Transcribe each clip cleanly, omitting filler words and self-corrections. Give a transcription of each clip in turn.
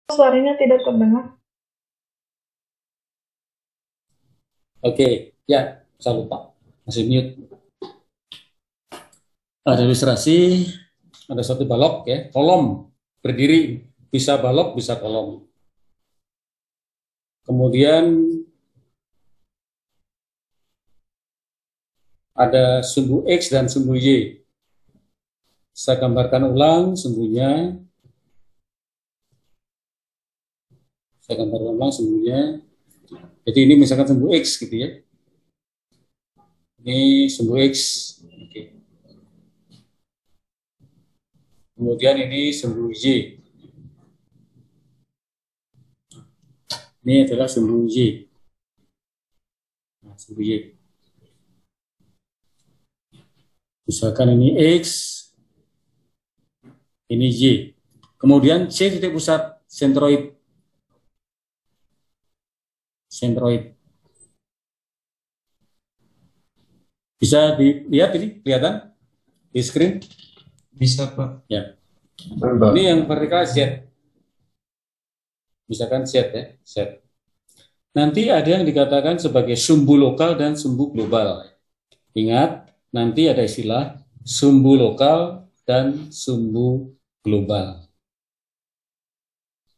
Suaranya tidak terdengar. Oke, ya, saya lupa. Masih mute. Ada ilustrasi, ada satu balok ya, kolom berdiri, bisa balok, bisa kolom. Kemudian ada sumbu X dan sumbu Y. Saya gambarkan ulang sumbunya. Saya gambarkan ulang sumbunya. Jadi ini misalkan sumbu X gitu ya. Ini sumbu X. Oke. Kemudian ini sumbu Y. Ini adalah sumbu Y. Nah, sumbu Y. Misalkan ini X, ini Y. Kemudian C titik pusat sentroid. Sentroid. Bisa dilihat ini, kelihatan di screen? Bisa, Pak. Ya. Mbak. Ini yang vertikal Z. Misalkan Z ya, Z. Nanti ada yang dikatakan sebagai sumbu lokal dan sumbu global. Ingat, nanti ada istilah sumbu lokal dan sumbu global.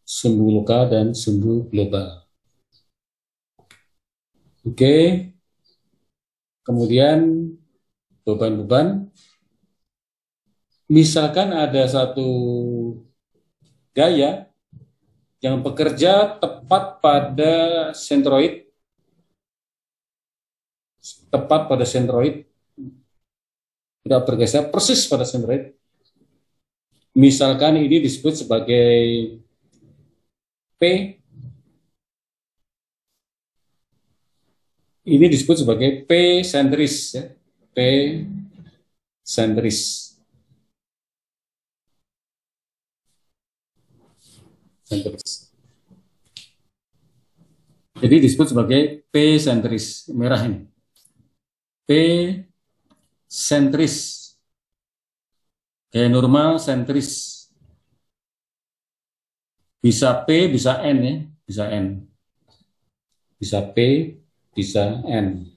Sumbu lokal dan sumbu global. Oke. Kemudian beban-beban. Misalkan ada satu gaya yang bekerja tepat pada sentroid, tidak bergeser persis pada sentroid. Misalkan ini disebut sebagai P, ini disebut sebagai P sentris, ya. P sentris. Jadi disebut sebagai P sentris, merah ini. P sentris. Gaya normal sentris. Bisa P, bisa N ya, bisa N. Bisa P, bisa N.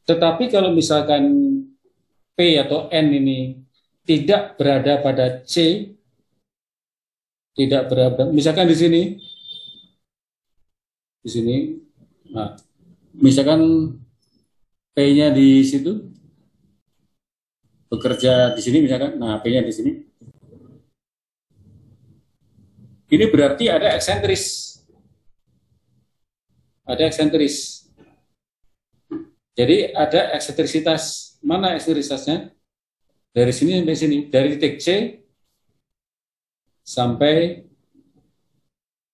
Tetapi kalau misalkan P atau N ini tidak berada pada C, tidak berada, misalkan di sini, nah, misalkan P-nya di situ, bekerja di sini misalkan, nah P-nya di sini, ini berarti ada eksentris, jadi ada eksentrisitas. Mana eksentrisitasnya? Dari sini sampai sini, dari titik C sampai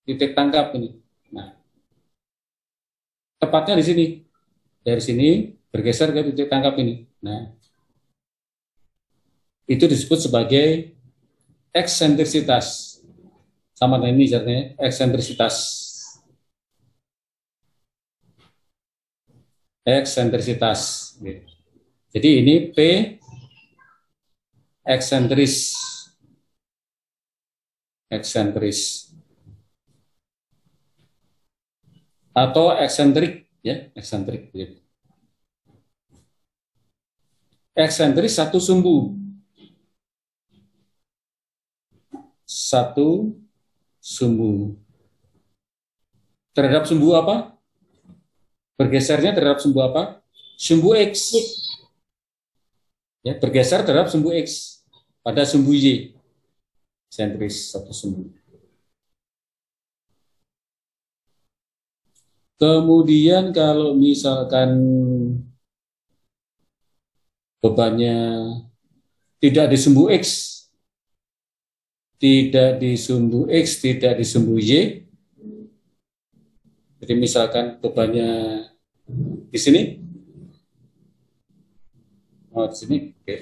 titik tangkap ini. Nah, tepatnya di sini. Dari sini bergeser ke titik tangkap ini. Nah, itu disebut sebagai eksentrisitas. Sama dengan ini artinya eksentrisitas. Eksentrisitas. Jadi ini P eksentris. Eksentris. Atau eksentrik, ya, eksentrik. Eksentris satu sumbu. Satu sumbu. Terhadap sumbu apa? Bergesernya terhadap sumbu apa? Sumbu X. Ya, bergeser terhadap sumbu X pada sumbu Y. Sentris satu sumbu. Kemudian kalau misalkan bebannya tidak di sumbu X, tidak di sumbu X, tidak di sumbu Y, jadi misalkan bebannya di sini, oh di sini, oke.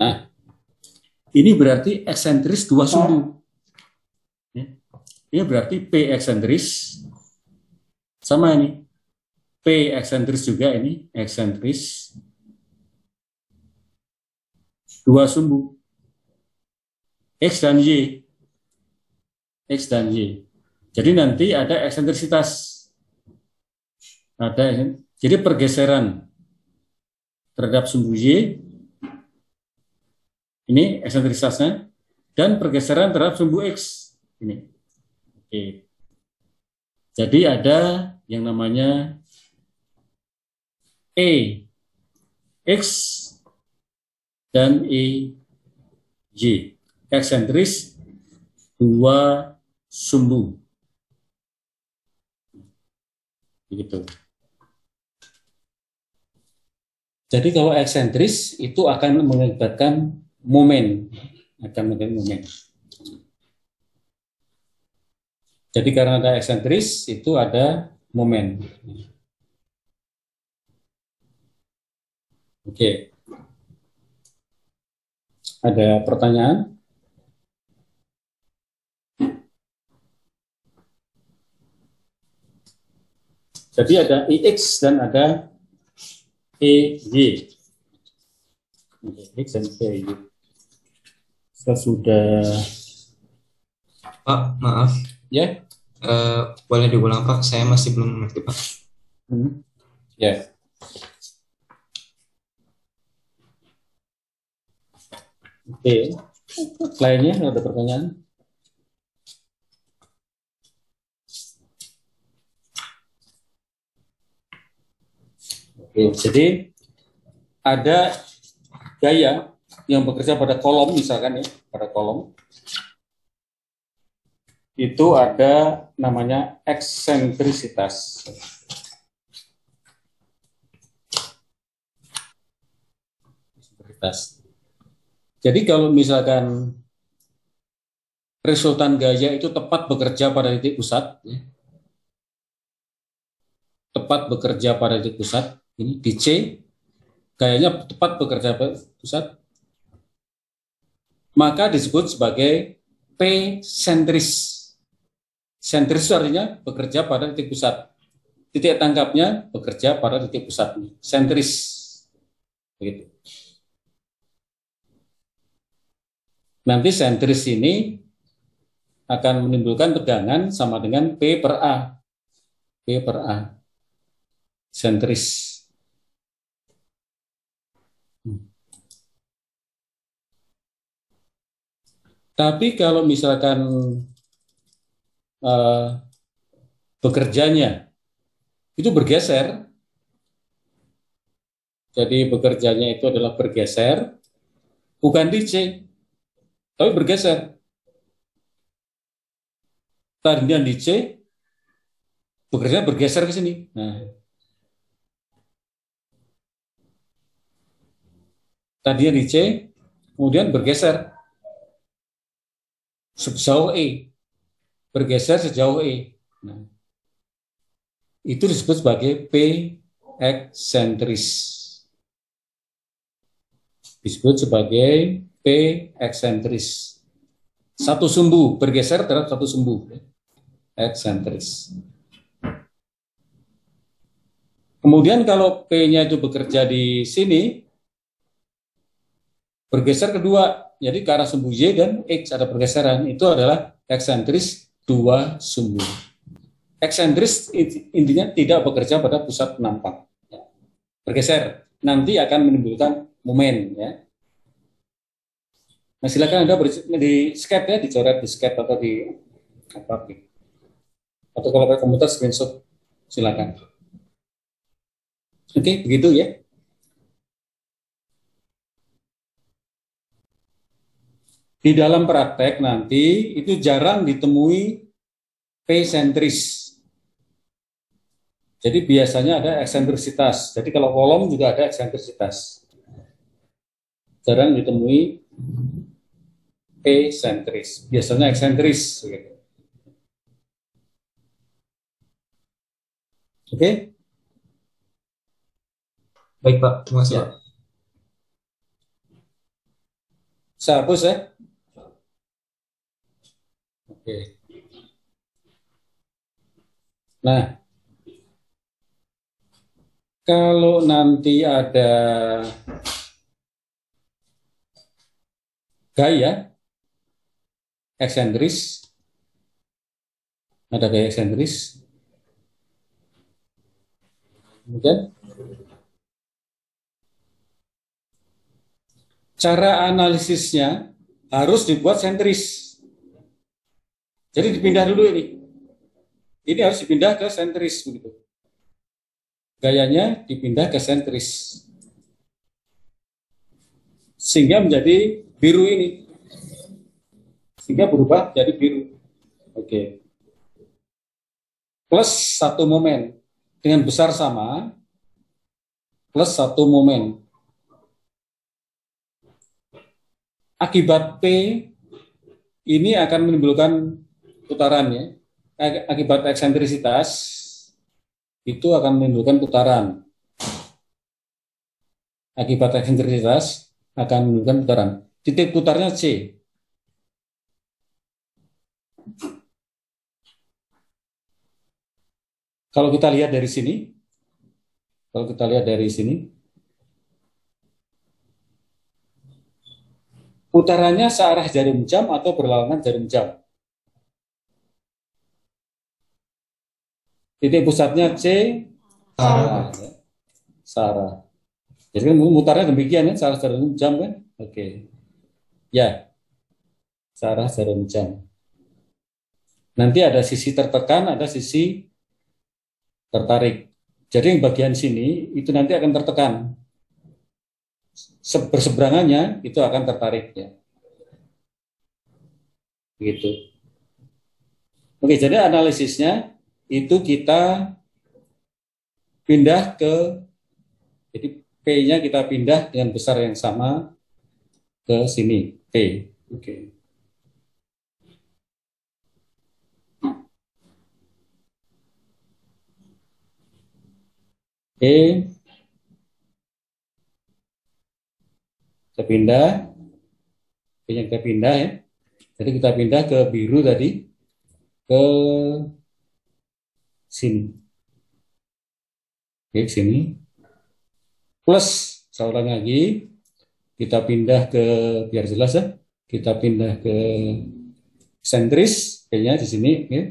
Nah, ini berarti eksentris dua sumbu. Ini berarti P eksentris sama ini. P eksentris juga ini, eksentris dua sumbu X dan Y. X dan Y. Jadi nanti ada eksentrisitas. Jadi pergeseran terhadap sumbu Y, ini eksentrisitasnya, dan pergeseran terhadap sumbu X. Ini. Oke. Jadi ada yang namanya E X dan E Y. Eksentris dua sumbu. Begitu. Jadi kalau eksentris itu akan mengakibatkan momen, Jadi karena ada eksentris itu ada momen. Oke. Ada pertanyaan? Jadi ada IX dan ada EY. X dan EY. Saya sudah. Pak, maaf. Ya. Boleh diulang Pak, saya masih belum mengerti Pak. Ya. Oke. Lainnya ada pertanyaan? Oke, jadi ada gaya yang bekerja pada kolom misalkan ya, pada kolom. Itu ada namanya eksentrisitas. Jadi kalau misalkan resultan gaya itu tepat bekerja pada titik pusat, ya, tepat bekerja pada titik pusat, ini di C, gayanya tepat bekerja pada pusat, maka disebut sebagai P sentris. Sentris itu artinya bekerja pada titik pusat. Titik tangkapnya bekerja pada titik pusat. Sentris. Begitu. Nanti sentris ini akan menimbulkan tegangan sama dengan P per A. P per A. Sentris. Tapi kalau misalkan bekerjanya itu bergeser, jadi bekerjanya itu adalah bergeser, bukan di C, tapi bergeser. Tadinya di C, bekerja bergeser ke sini. Nah, tadinya di C, kemudian bergeser sejauh E, bergeser sejauh E. Nah, itu disebut sebagai P eksentris. Disebut sebagai P eksentris. Satu sumbu bergeser terhadap satu sumbu. Eksentris. Kemudian kalau P-nya itu bekerja di sini, bergeser kedua, jadi ke arah sumbu Y dan X ada pergeseran, itu adalah eksentris dua sumbu. Eksentris intinya tidak bekerja pada pusat penampang. Bergeser, nanti akan menimbulkan momen. Ya. Nah silakan Anda di sketch ya, dicoret di sketch atau di apa atau kalau pakai komputer screenshot silakan. Oke, begitu ya. Di dalam praktek nanti itu jarang ditemui P sentris. Jadi biasanya ada eksentrisitas. Jadi kalau kolom juga ada eksentrisitas. Jarang ditemui P sentris. Biasanya eksentris. Gitu. Oke? Baik Pak, terima kasih Ya. Pak. Saya hapus ya. Oke. Nah, kalau nanti ada gaya eksentris, ada gaya eksentris. Kemudian cara analisisnya harus dibuat sentris. Jadi dipindah dulu ini. Ini harus dipindah ke sentris begitu. Gayanya dipindah ke sentris. Sehingga menjadi biru ini. Sehingga berubah jadi biru. Oke. Plus 1 momen dengan besar sama, plus 1 momen. Akibat P ini akan menimbulkan putaran ya. Akibat eksentrisitas itu akan menimbulkan putaran. Akibat eksentrisitas akan menimbulkan putaran. Titik putarnya C. Kalau kita lihat dari sini, putarannya searah jarum jam atau berlawanan jarum jam. Titik pusatnya C, searah. Jadi kan mutarnya demikian ya, searah jarum jam kan? Oke. Ya, searah jarum jam. Nanti ada sisi tertekan, ada sisi tertarik. Jadi yang bagian sini itu nanti akan tertekan. Berseberangannya itu akan tertarik ya. Begitu. Oke, jadi analisisnya itu kita pindah ke, jadi P-nya kita pindah dengan besar yang sama ke sini, P. Oke. Oke. Kita pindah, P-nya kita pindah ya. Jadi kita pindah ke biru tadi, ke sini. Oke, sini. Plus, saya ulang lagi, kita pindah ke, biar jelas ya, kita pindah ke sentris, P-nya di sini. Oke.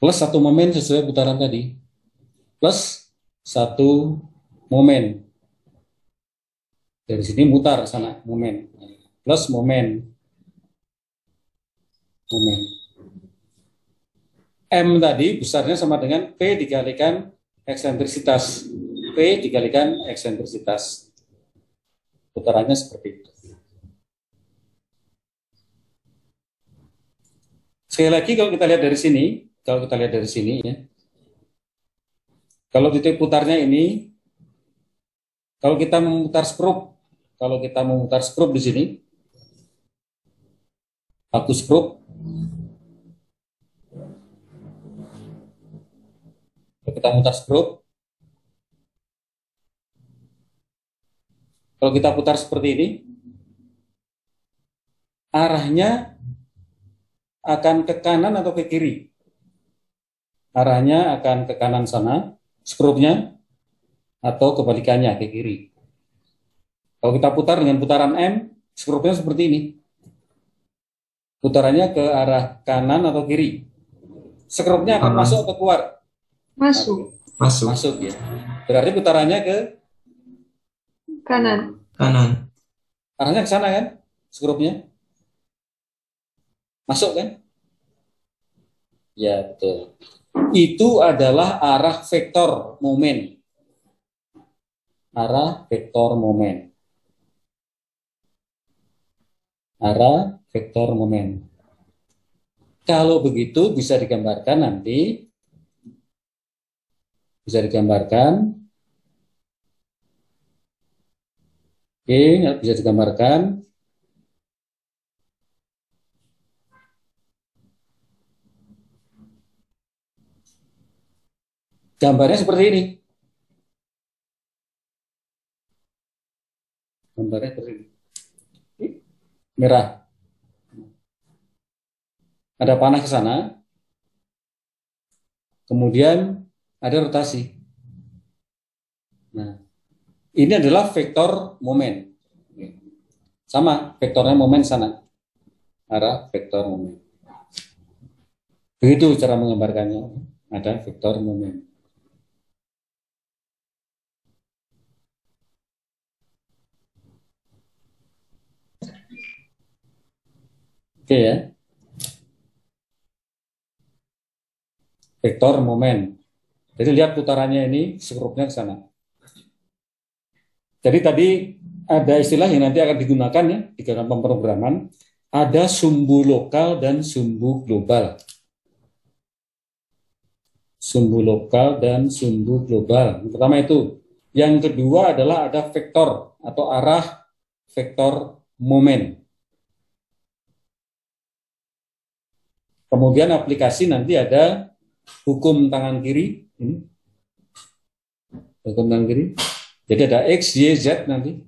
Plus 1 momen sesuai putaran tadi. Plus 1 momen. Dari sini mutar sana, momen. Plus momen. M tadi besarnya sama dengan P dikalikan eksentrisitas. P dikalikan eksentrisitas. Putarannya seperti itu. Sekali lagi kalau kita lihat dari sini, ya. Kalau titik putarnya ini, kalau kita memutar skrup di sini, aku skrup, kita mutar skrup, kalau kita putar seperti ini, arahnya akan ke kanan atau ke kiri? Arahnya akan ke kanan sana, skrupnya, atau kebalikannya ke kiri. Kalau kita putar dengan putaran M, skrupnya seperti ini. Putarannya ke arah kanan atau kiri? Skrupnya akan masuk atau keluar? Masuk. Masuk ya. Berarti putarannya ke Kanan. Arahnya ke sana kan? Skrupnya masuk kan? Ya, betul. Itu adalah arah vektor momen. Arah vektor momen. Kalau begitu bisa digambarkan nanti. Bisa digambarkan. Oke, bisa digambarkan. Gambarnya seperti ini. Gambarnya seperti ini. Merah. Ada panah ke sana. Kemudian ada rotasi. Nah, ini adalah vektor momen. Sama, vektornya momen sana. Arah vektor momen. Begitu cara menggambarkannya. Ada vektor momen. Oke ya. Vektor momen. Jadi lihat putarannya ini skrupnya ke sana. Jadi tadi ada istilah yang nanti akan digunakan ya di dalam pemrograman. Ada sumbu lokal dan sumbu global. Sumbu lokal dan sumbu global. Yang pertama itu. Yang kedua adalah ada vektor atau arah vektor momen. Kemudian aplikasi nanti ada hukum tangan kiri. Hukum tangan kiri. Jadi ada X, Y, Z nanti.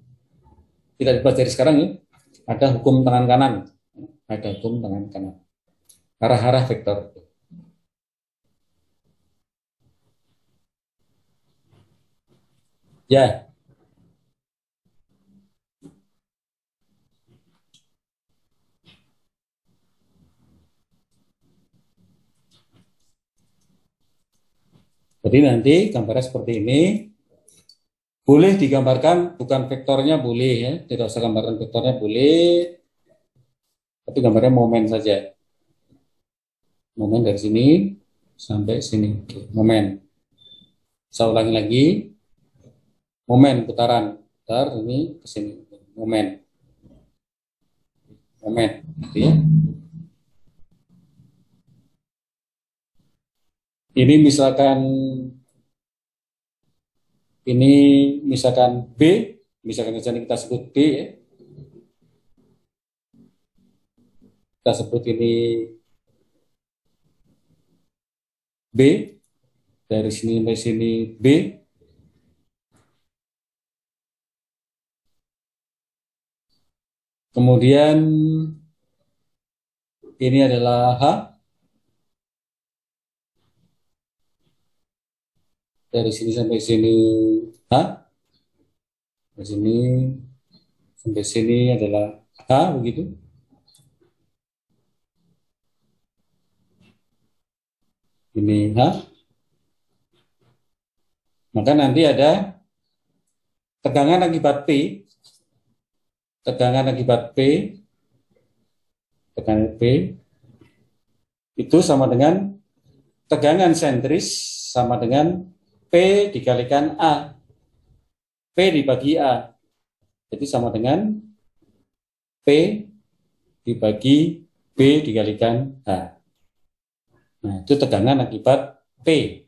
Tidak dipelajari sekarang ya. Ada hukum tangan kanan. Ada hukum tangan kanan. Arah-arah vektor. Ya. Jadi nanti gambarnya seperti ini. Boleh digambarkan, bukan vektornya boleh ya. Tidak usah gambarkan vektornya boleh. Tapi gambarnya momen saja. Momen dari sini sampai sini. Oke, momen. Saya ulangi lagi. Momen putaran. Putar ini ke sini. Momen. Momen. Gitu ya. Ini misalkan B, misalkan saja kita sebut B ya. Kita sebut ini B, dari sini sampai sini B. Kemudian ini adalah H, dari sini sampai sini H, dari sini sampai sini adalah H, begitu. Ini H. Maka nanti ada tegangan akibat P, tegangan akibat P, tegangan P itu sama dengan tegangan sentris sama dengan P dikalikan A. P dibagi A. Jadi sama dengan P dibagi B dikalikan H. Nah, itu tegangan akibat P.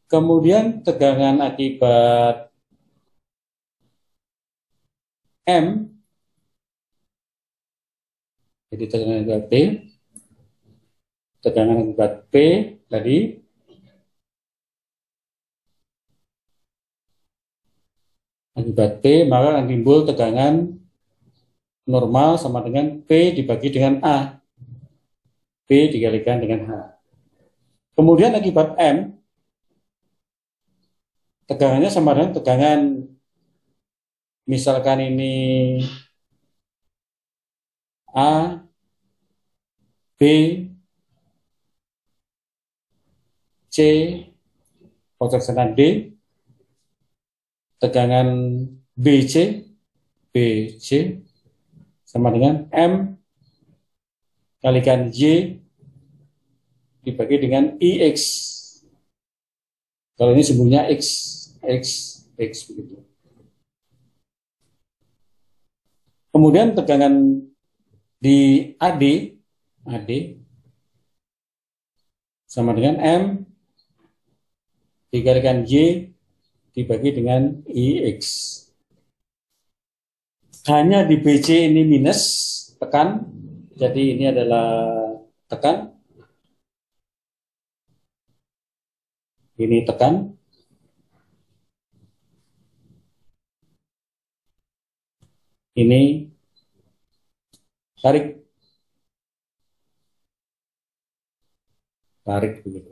Kemudian tegangan akibat M. Jadi tegangan akibat P. Tegangan akibat P tadi akibat P, maka akan timbul tegangan normal sama dengan P dibagi dengan A. P dikalikan dengan H. Kemudian akibat M, tegangannya sama dengan tegangan, misalkan ini A, B, C, pojok sana D, tegangan BC, BC sama dengan M kalikan Y dibagi dengan IX. Kalau ini sumbunya X, X, X begitu. Kemudian tegangan di AD, AD sama dengan M dikalikan Y dibagi dengan IX. Hanya di BC ini minus, tekan, jadi ini adalah tekan, ini tekan, ini tarik, tarik begitu.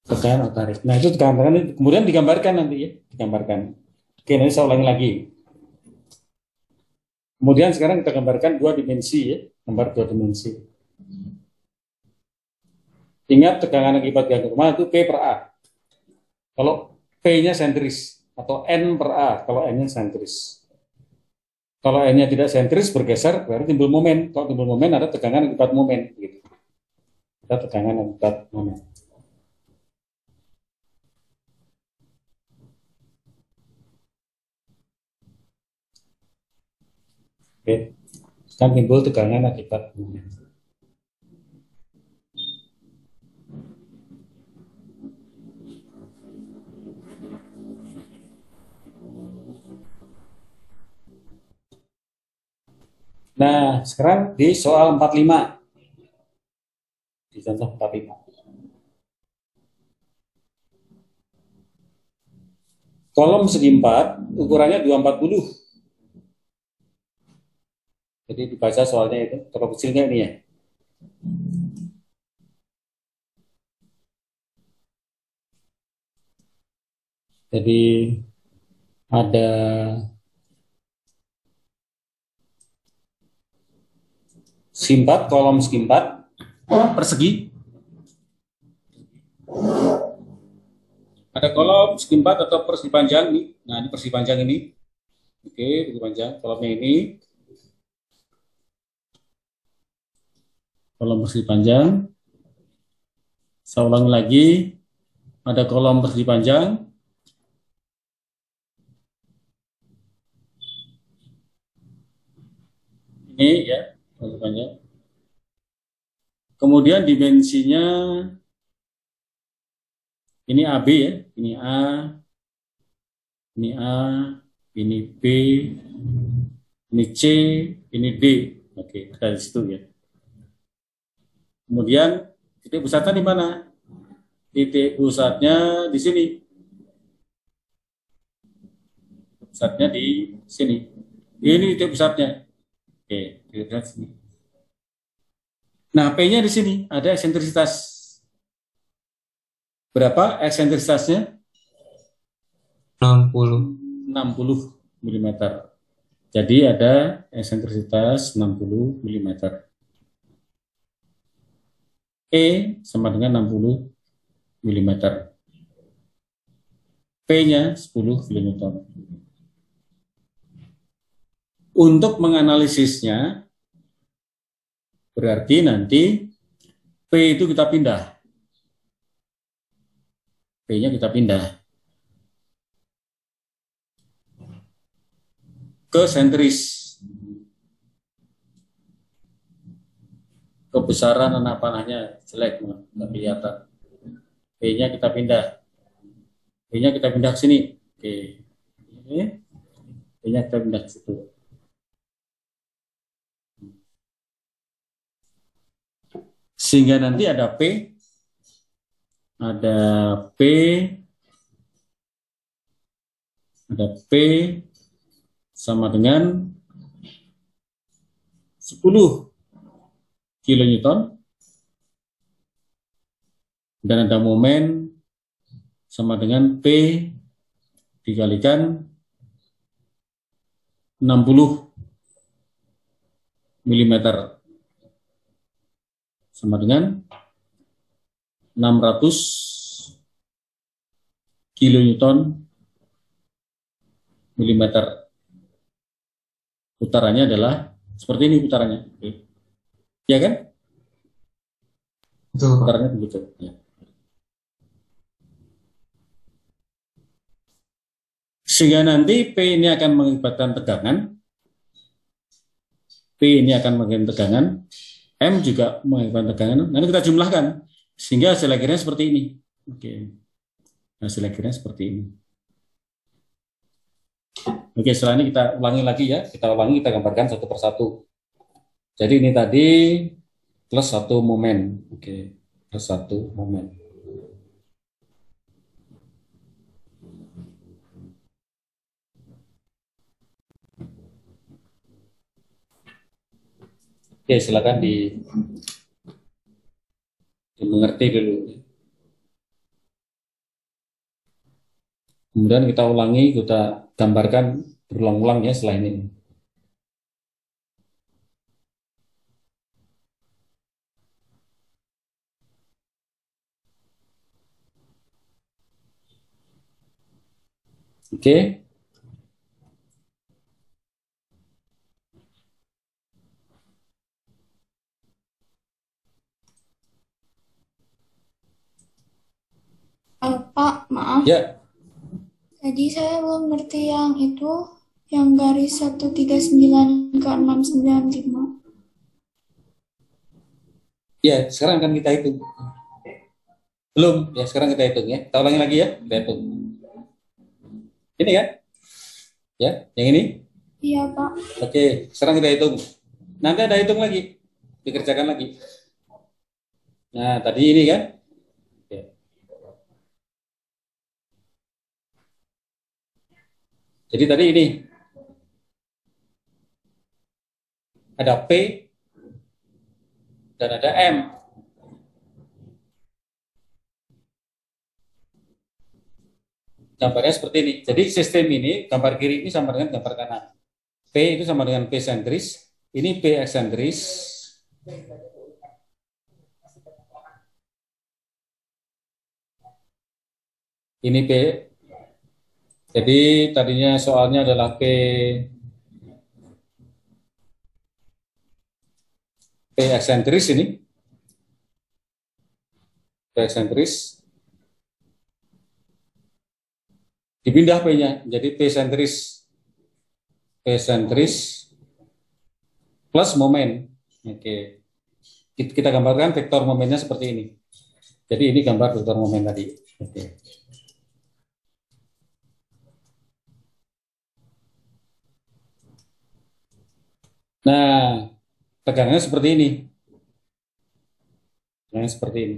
Tekanan atau tarik. Nah, itu tekanan, kemudian digambarkan nanti ya, digambarkan. Oke, nanti saya ulangi lagi. Kemudian sekarang kita gambarkan dua dimensi ya, gambar dua dimensi. Ingat tegangan akibat gangguan rumah itu P per A. Kalau P-nya sentris atau N per A, kalau N-nya sentris. Kalau N-nya tidak sentris bergeser berarti timbul momen. Kalau timbul momen ada tegangan akibat momen gitu. Ada tegangan akibat momen. Oke. Kan timbul tegangan akibat momen. Nah, sekarang di soal 45. Di contoh 45. Kolom segi 4, ukurannya 240. Jadi dibaca soalnya itu, terlalu kecilnya ini ya. Jadi ada simpat, kolom segi 4 persegi. Ada kolom segi 4 atau persegi panjang nih. Nah, ini persegi panjang ini. Oke, persegi panjang. Kolomnya ini. Kolom persegi panjang. Saya ulangi lagi. Ada kolom persegi panjang. Ini ya, persegi panjang. Kemudian dimensinya ini AB ya, ini A, ini A, ini B, ini C, ini D. Oke, dari situ ya. Kemudian titik pusatnya di mana? Titik pusatnya di sini. Pusatnya di sini. Ini titik pusatnya. Oke, titik pusat sini. Nah, P-nya di sini ada eksentrisitas. Berapa eksentrisitasnya? 60 mm. Jadi ada eksentrisitas 60 mm. E sama dengan 60 mm. P-nya 10 kN. Untuk menganalisisnya, berarti nanti P itu kita pindah. P-nya kita pindah ke sentris. Kebesaran anak panahnya jelek, nggak kelihatan. P-nya kita pindah. P-nya kita pindah ke sini. Oke. P-nya kita pindah ke situ. Sehingga nanti ada P, ada P, ada P sama dengan 10 kilonewton dan ada momen sama dengan P dikalikan 60 mm sama dengan 600 kilonewton milimeter. Putarannya adalah seperti ini putarannya. Ya kan? Betul, Pak. Putarannya begitu. Ya. Sehingga nanti P ini akan mengakibatkan tegangan. P ini akan mengakibatkan tegangan. M juga mengakibatkan tegangan. Nanti kita jumlahkan. Sehingga hasil akhirnya seperti ini. Oke. Hasil akhirnya seperti ini. Oke, setelah ini kita ulangi lagi ya. Kita ulangi, kita gambarkan satu persatu. Jadi ini tadi plus satu momen. Oke, plus satu momen. Oke, silakan dimengerti dulu. Kemudian kita ulangi, kita gambarkan berulang-ulang ya setelah ini. Oke. Pak, maaf. Ya, Tadi saya belum ngerti yang itu, yang garis 139 ke 695. ya sekarang akan kita hitung. Belum, ya sekarang kita hitung ya. Kita ulangi lagi ya, kita hitung. Ini kan? Ya, yang ini? Iya, Pak. Oke, sekarang kita hitung. Nanti ada hitung lagi, dikerjakan lagi. Nah, tadi ini kan? Ya. Jadi tadi ini ada P dan ada M. Gambarnya seperti ini. Jadi sistem ini, gambar kiri ini sama dengan gambar kanan. P itu sama dengan P sentris. Ini P eksentris. Ini P. Jadi tadinya soalnya adalah P eksentris ini. P eksentris. Dipindah P-nya. Jadi P sentris. P sentris plus momen. Oke. Kita gambarkan vektor momennya seperti ini. Jadi ini gambar vektor momen tadi. Oke. Nah, tegangannya seperti ini. Tegangannya seperti ini.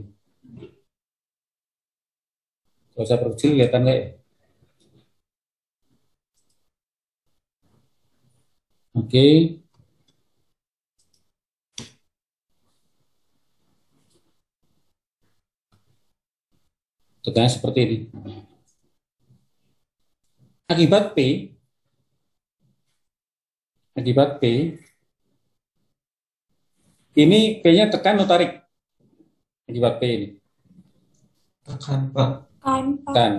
Kalau saya perkecil, kelihatan nggak ya? Oke. Tegangannya seperti ini. Akibat P, ini P-nya tekan atau tarik? Akibat P ini. Tekan, Pak. Kan, Pak. Tekan.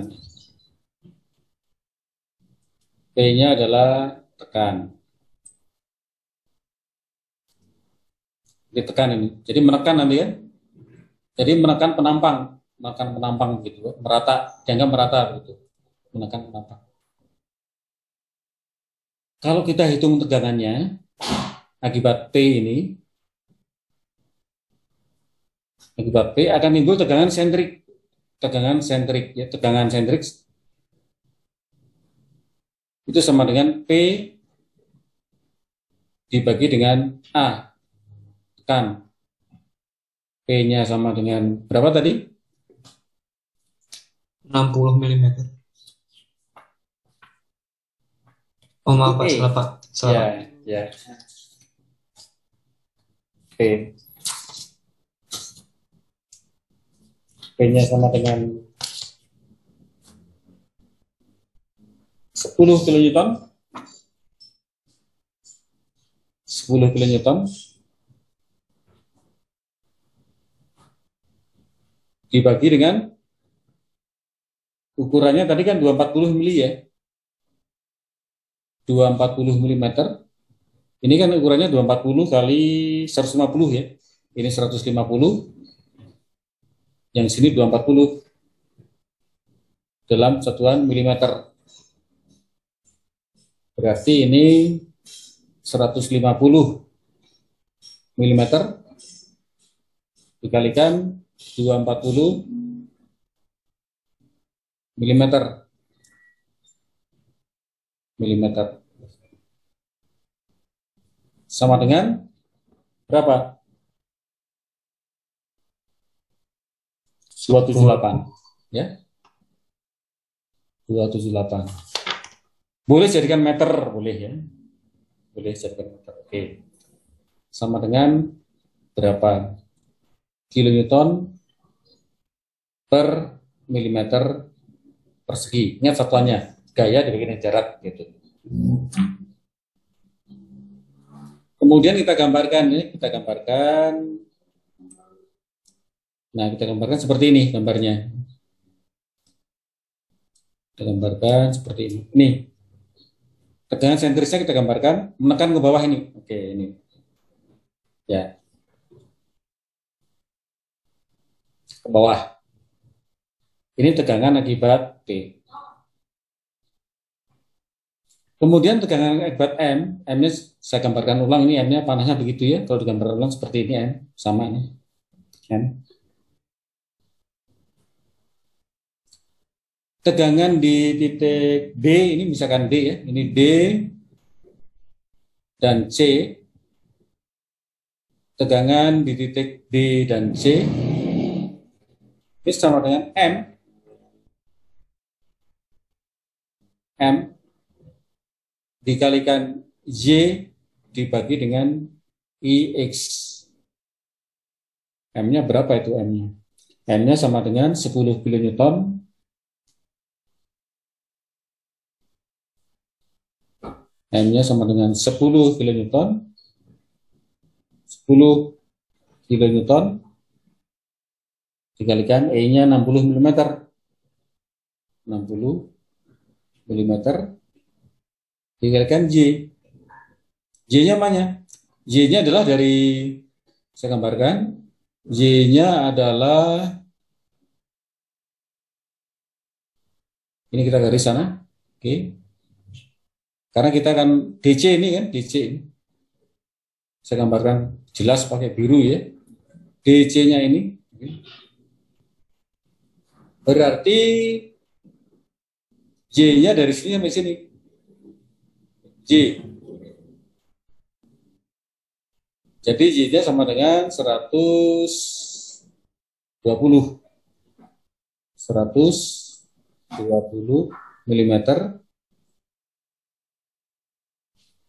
P-nya adalah tekan. Ditekan ini. Jadi menekan nanti kan. Jadi menekan penampang gitu, merata, dianggap merata gitu. Menekan penampang. Kalau kita hitung tegangannya akibat P ini, akibat P akan timbul tegangan sentrik. Tegangan sentrik ya, tegangan sentrik itu sama dengan P dibagi dengan A, tekan. P-nya sama dengan berapa tadi? 60 mm. Oh, maaf, Pak. P. Salah, Pak. Salah, Pak. Ya. P. P-nya sama dengan 10 kilonewton. 10 kilonewton dibagi dengan ukurannya tadi kan 240 mili ya. 240 mm. Ini kan ukurannya 240 kali 150 ya. Ini 150. Yang sini 240 dalam satuan milimeter. Berarti ini 150 mm dikalikan 240 mm sama dengan berapa? 278 ya. 278. Boleh jadikan meter, boleh ya. Boleh jadikan meter. Oke. Sama dengan berapa? Kilonewton per milimeter persegi. Ingat satuannya, gaya dibagi dengan jarak gitu. Kemudian kita gambarkan ya, Nah, kita gambarkan seperti ini gambarnya. Kita gambarkan seperti ini. Nih, tegangan sentrisnya kita gambarkan menekan ke bawah ini. Oke, ini. Ya, ke bawah. Ini tegangan akibat P. Kemudian tegangan akibat M, M-nya saya gambarkan ulang, ini M-nya panasnya begitu ya. Kalau digambar ulang seperti ini M, sama ini. M. Tegangan di titik D, ini misalkan D ya, ini D dan C. Tegangan di titik D dan C ini sama dengan M dikalikan Y dibagi dengan IX. M-nya berapa itu M-nya? M-nya sama dengan 10 kilonewton M-nya sama dengan 10 kilonewton 10 kilonewton dikalikan E-nya 60 mm 60 mm dikalikan Y. Y-nya mana? Y-nya adalah dari, saya gambarkan, Y-nya adalah, ini kita garis sana, oke. Karena kita akan DC ini kan, DC ini. Saya gambarkan jelas pakai biru ya. DC-nya ini. Berarti Y-nya dari sini sampai sini. Y. Jadi Y-nya sama dengan 120. 120 mm.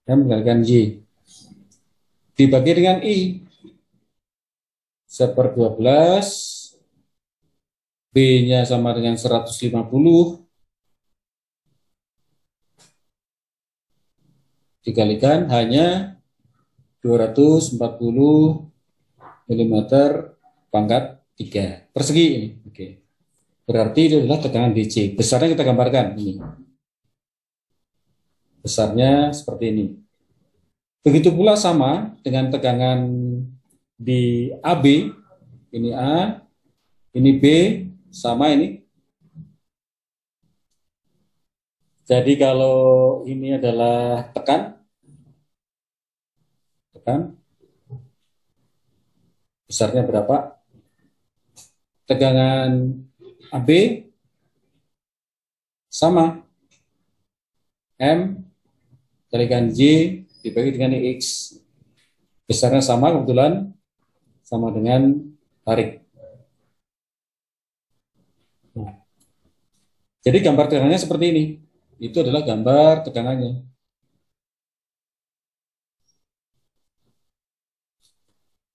Dan menggunakan Y dibagi dengan I 1/12, B-nya sama dengan 150 dikalikan hanya 240 mm pangkat 3 persegi ini. Oke. Berarti itu adalah tegangan DC. Besarnya kita gambarkan ini. Besarnya seperti ini. Begitu pula sama dengan tegangan di AB, ini A, ini B, sama ini. Jadi kalau ini adalah tekan, besarnya berapa? Tegangan AB sama M kalikan J dibagi dengan X. Besarnya sama, kebetulan sama dengan tarik. Nah, jadi gambar tegangannya seperti ini. Itu adalah gambar tegangannya.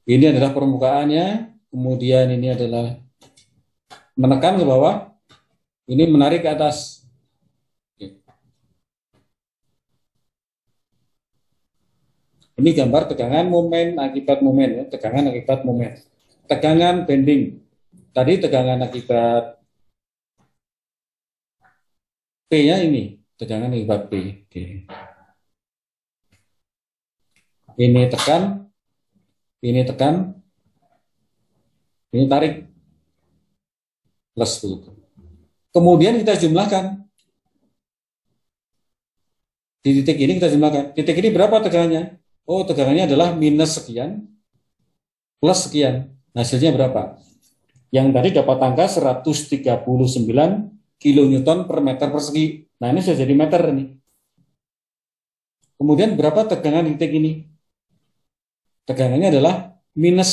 Ini adalah permukaannya, kemudian ini adalah menekan ke bawah, ini menarik ke atas. Ini gambar tegangan momen akibat momen, ya. Tegangan akibat momen. Tegangan bending. Tadi tegangan akibat P-nya ini, tegangan akibat P. Oke. Ini tekan, ini tarik, plus itu. Kemudian kita jumlahkan. Di titik ini kita jumlahkan. Titik ini berapa tegangannya? Oh, tegangannya adalah minus sekian, plus sekian. Hasilnya berapa? Yang tadi dapat angka 139 kilonewton per meter persegi. Nah, ini sudah jadi meter nih. Kemudian berapa tegangan di titik ini? Tegangannya adalah minus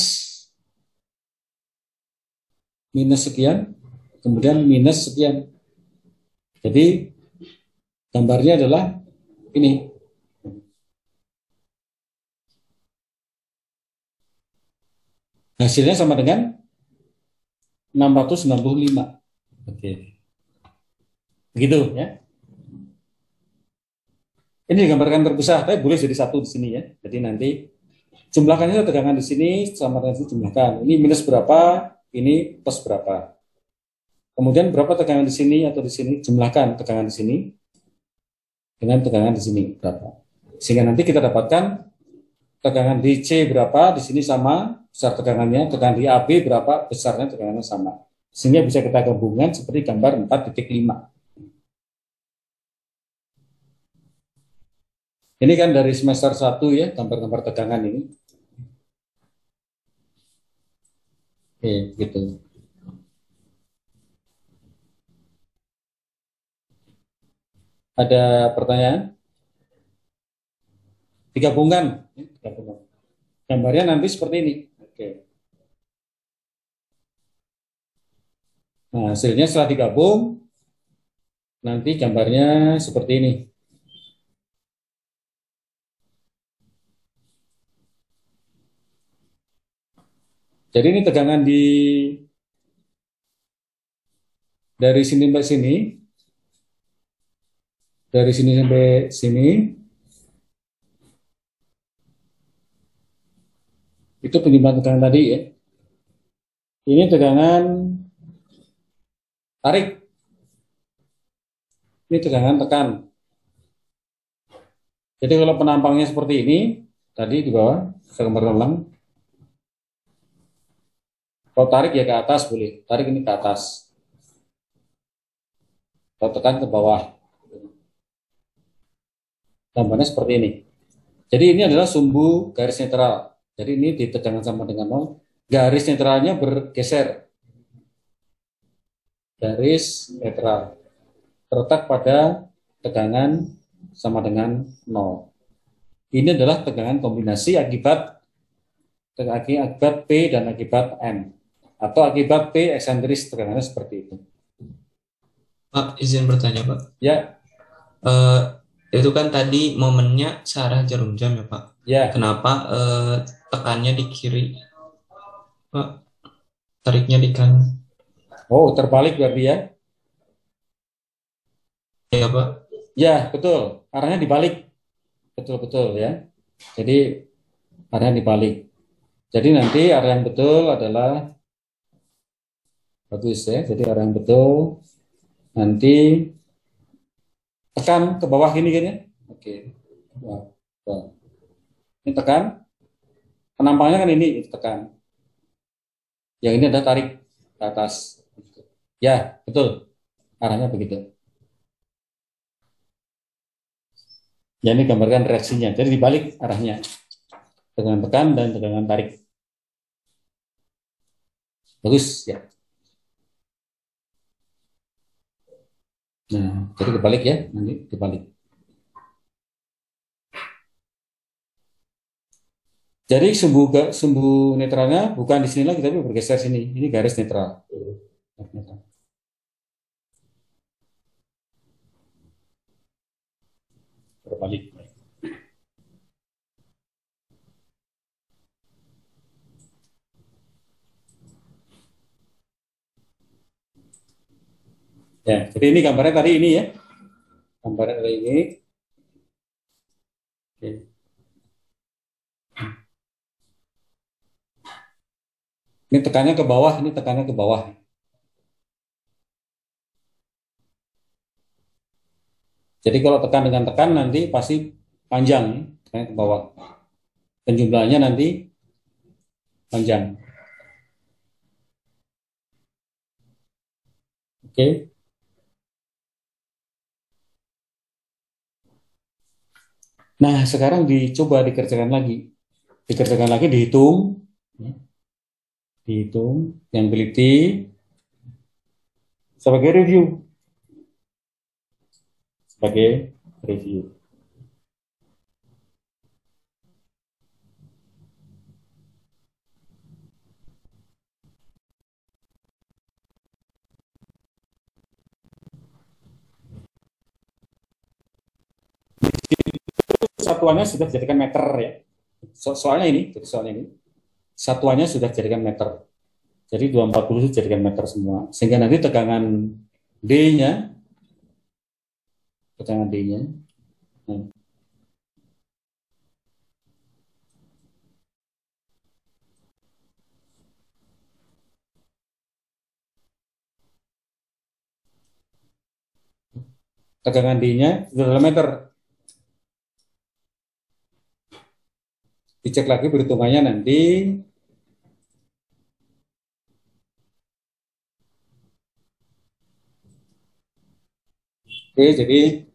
sekian, kemudian minus sekian. Jadi gambarnya adalah ini. Hasilnya sama dengan 695. Oke. Begitu ya. Ini digambarkan terpisah, tapi boleh jadi satu di sini ya. Jadi nanti jumlahkannya tegangan di sini sama dengan itu jumlahkan. Ini minus berapa, ini plus berapa. Kemudian berapa tegangan di sini atau di sini, jumlahkan tegangan di sini dengan tegangan di sini berapa. Sehingga nanti kita dapatkan tegangan di C berapa, di sini sama besar tegangannya, tegangan di AB berapa, besarnya tegangannya sama. Sehingga bisa kita gabungkan seperti gambar 4.5. Ini kan dari semester 1 ya, gambar-gambar tegangan ini. Oke, gitu. Ada pertanyaan? Digabungkan. Digabungkan. Gambarnya nanti seperti ini. Oke. Nah, hasilnya setelah digabung, nanti gambarnya seperti ini. Jadi ini tegangan dari sini sampai sini, dari sini sampai sini, itu penyebab tegangan tadi ya. Ini tegangan tarik. Ini tegangan tekan. Jadi kalau penampangnya seperti ini, tadi di bawah, saya gambar ulang. Kalau tarik ya ke atas boleh, tarik ini ke atas. Kalau tekan ke bawah. Gambarnya seperti ini. Jadi ini adalah sumbu garis netral. Jadi ini di tegangan sama dengan 0. Garis netralnya bergeser. Garis netral. Terletak pada tegangan sama dengan 0. Ini adalah tegangan kombinasi akibat P dan akibat M. Atau akibat P eksentris, tegangannya seperti itu. Pak, izin bertanya, Pak. Ya. Itu kan tadi momennya searah jarum jam ya, Pak. Ya. Kenapa tekannya di kiri, Pak? Tariknya di kanan. Oh, terbalik berarti ya? Ya, Pak. Ya, betul. Arahnya dibalik. Betul-betul ya. Jadi arahnya dibalik. Jadi nanti arah yang betul adalah bagus ya. Jadi arah yang betul nanti tekan ke bawah ini kan ya. Oke. Nah, ini tekan. Penampangnya kan ini tekan. Yang ini ada tarik ke atas. Ya, betul. Arahnya begitu. Ya, ini gambarkan reaksinya. Jadi dibalik arahnya. Tegangan tekan dan tegangan tarik. Bagus ya. Nah, jadi kebalik ya, nanti dibalik. Jadi sumbu netralnya bukan di sini lagi tapi bergeser sini. Ini garis netral. Berbalik. Ya, jadi ini gambarnya tadi ini ya. Gambarnya tadi ini. Oke. Ini tekannya ke bawah, ini tekannya ke bawah. Jadi kalau tekan dengan tekan nanti pasti panjang, ya, tekannya ke bawah. Dan jumlahnya nanti panjang. Oke. Nah, sekarang dicoba dikerjakan lagi. Dikerjakan lagi, dihitung. Dihitung, yang teliti. Sebagai review. Sebagai review. Satuannya sudah dijadikan meter ya. Soalnya ini, satuannya sudah dijadikan meter. Jadi 240 itu dijadikan meter semua. Sehingga nanti tegangan D-nya tegangan D-nya. Nah, tegangan D-nya dalam meter. Dicek lagi perhitungannya nanti. Oke, jadi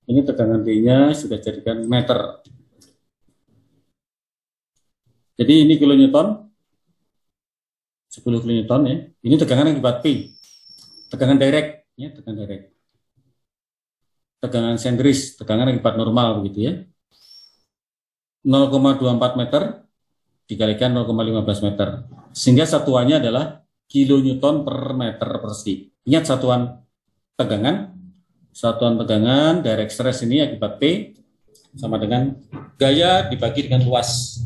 ini tegangan D-nya sudah jadikan meter. Jadi ini kilonewton, 10 kilonewton ya. Ini tegangan akibat P. Tegangan direct, ya, tegangan direct. Tegangan sentris, tegangan akibat normal begitu ya. 0,24 meter dikalikan 0,15 meter. Sehingga satuannya adalah kilonewton per meter persegi. Ingat satuan tegangan direct stress ini akibat P sama dengan gaya dibagi dengan luas.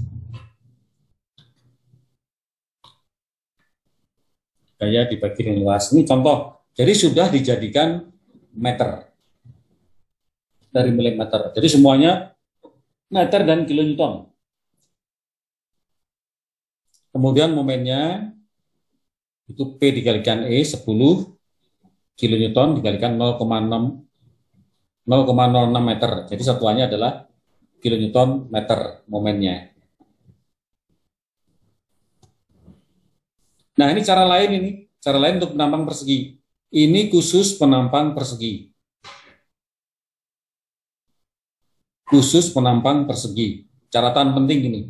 Gaya dibagi dengan luas. Ini contoh. Jadi sudah dijadikan meter dari milimeter. Jadi semuanya meter dan kilonewton. Kemudian momennya itu P dikalikan E 10 kilonewton dikalikan 0,06 meter. Jadi satuannya adalah kilonewton meter momennya. Nah, ini cara lain untuk penampang persegi. Ini khusus penampang persegi. Khusus penampang persegi. Catatan penting ini.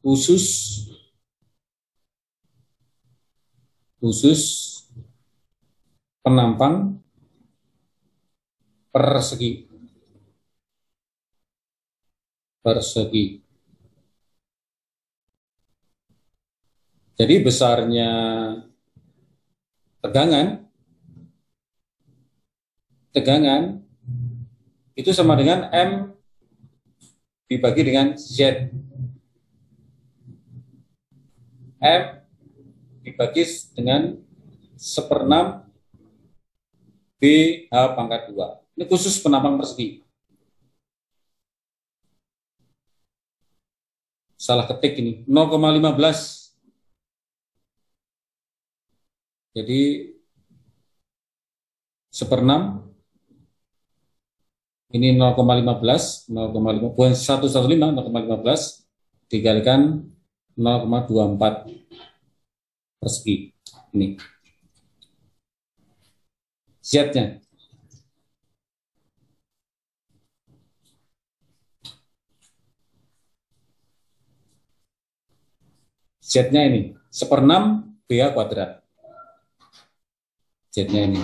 Khusus penampang persegi. Jadi besarnya tegangan itu sama dengan M dibagi dengan Z. M dibagi dengan 1/6 BH pangkat 2. Ini khusus penampang persegi. Salah ketik ini, 0,15. Jadi 1/6 ini 0,15, 0,5 bukan 115, 0,15 dikalikan 0,24 persegi. Ini Z-nya. Z-nya ini 1/6 BH kuadrat. Z-nya ini.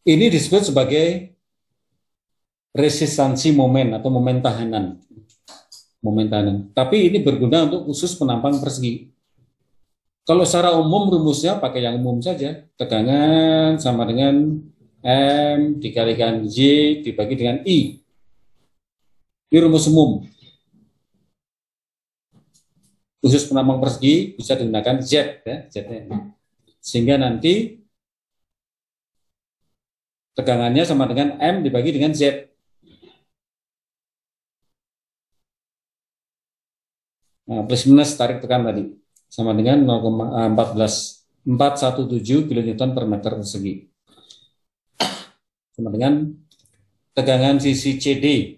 Ini disebut sebagai resistansi momen atau momen tahanan. Tapi ini berguna untuk khusus penampang persegi. Kalau secara umum rumusnya pakai yang umum saja. Tegangan sama dengan M dikalikan Y dibagi dengan I. Ini rumus umum. Khusus penampang persegi bisa digunakan Z ya, Z-nya. Sehingga nanti tegangannya sama dengan M dibagi dengan Z. Nah, plus minus tarik tekan tadi sama dengan 0,417 kilonewton per meter persegi. Sama dengan tegangan sisi CD.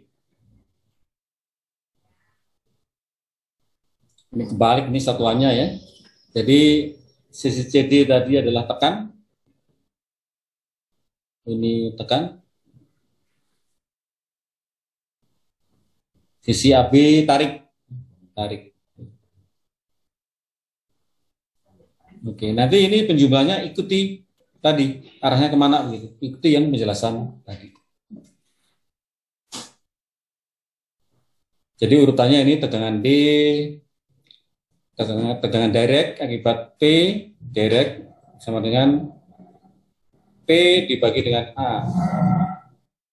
Ini kebalik, ini satuannya ya. Jadi sisi CD tadi adalah tekan. Ini tekan. Sisi AB tarik. Oke, nanti ini penjumlahnya ikuti tadi arahnya kemana gitu. Ikuti yang penjelasan tadi. Jadi urutannya ini tegangan D, tegangan direct akibat P direct sama dengan P dibagi dengan A.